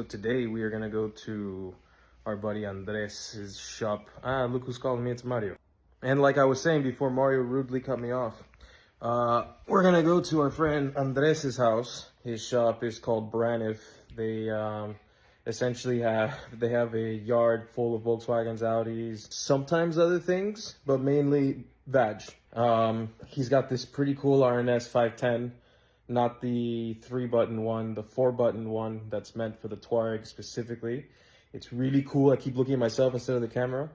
today we are gonna go to our buddy Andres' shop. Look who's calling me, it's Mario. And like I was saying before Mario rudely cut me off, we're gonna go to our friend Andres' house. His shop is called Braniff. They essentially have a yard full of Volkswagens, Audis, sometimes other things, but mainly vag. He's got this pretty cool RNS 510. Not the 3-button one, the 4-button one that's meant for the Touareg specifically. It's really cool. I keep looking at myself instead of the camera.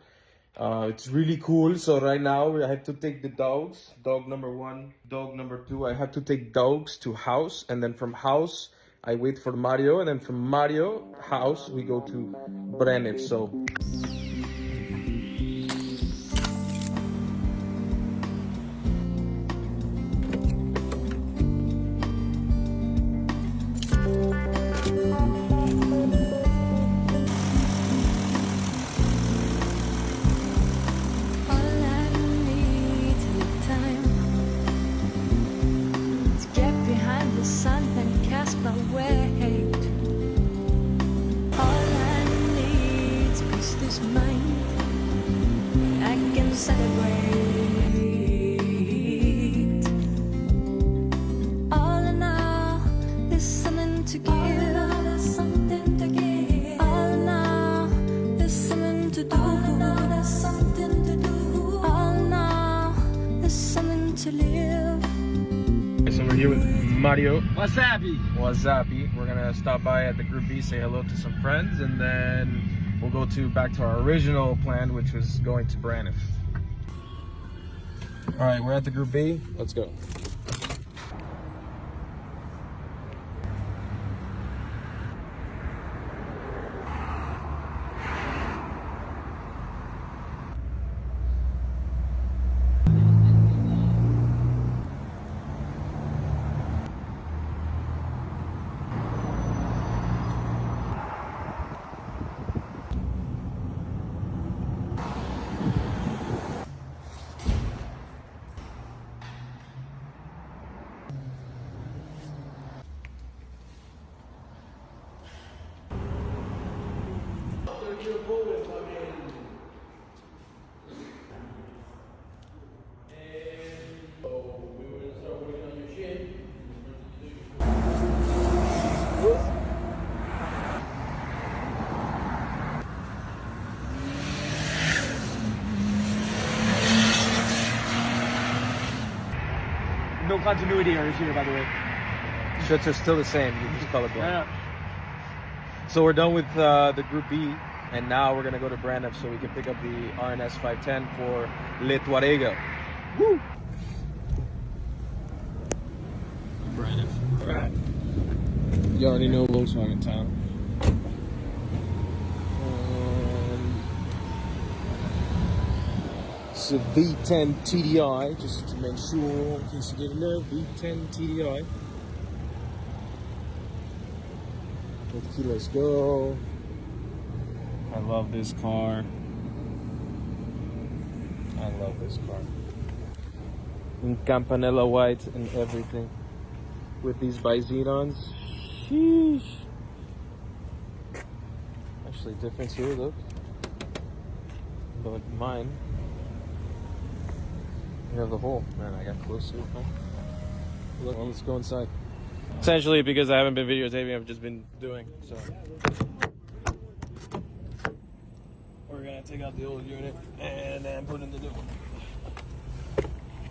It's really cool. So right now I have to take the dogs. Dog number 1, dog number 2. I have to take dogs to house, and then from house I wait for Mario, and then from Mario house we go to Braniff. So we're here with Mario. Wasabi. We're gonna stop by at the Group B, say hello to some friends, and then we'll go back to our original plan, which was going to Braniff. All right, we're at the Group B. Let's go. No continuity errors here, by the way. Shirts are still the same. You just colorblind. Yeah. So we're done with the Group B, and now we're gonna go to Braniff so we can pick up the RNS 510 for Le Touareg. Woo! Braniff. Right. You already know Volkswagen town. It's a V10 TDI, just to make sure, in case you didn't know, V10 TDI. Let's go. I love this car. In Campanella white and everything. With these Bi-Xenons. Sheesh. Actually, difference here, look. But mine. You have the hole. Man, I got close to it. Huh? Look, well, let's go inside. Essentially, because I haven't been videotaping, I've just been doing, so. We're gonna take out the old unit and then put in the new one.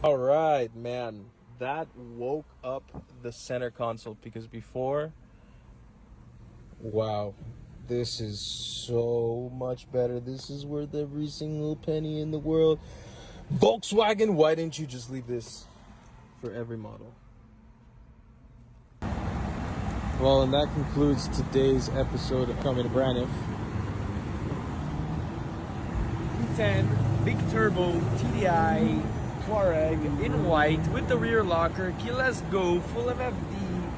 All right, man. That woke up the center console, because before, wow, this is so much better. This is worth every single penny in the world. Volkswagen, why didn't you just leave this for every model? Well, and that concludes today's episode of Coming to Braniff. V10, big turbo, TDI, Touareg, in white, with the rear locker, Let's Go, full of FD,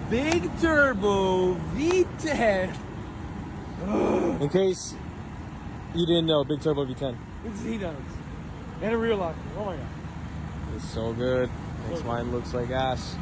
big turbo, V10. In case you didn't know, big turbo V10. It's Z-Downs. And a rear locker. Oh my god. It's so good. Makes mine looks like ass.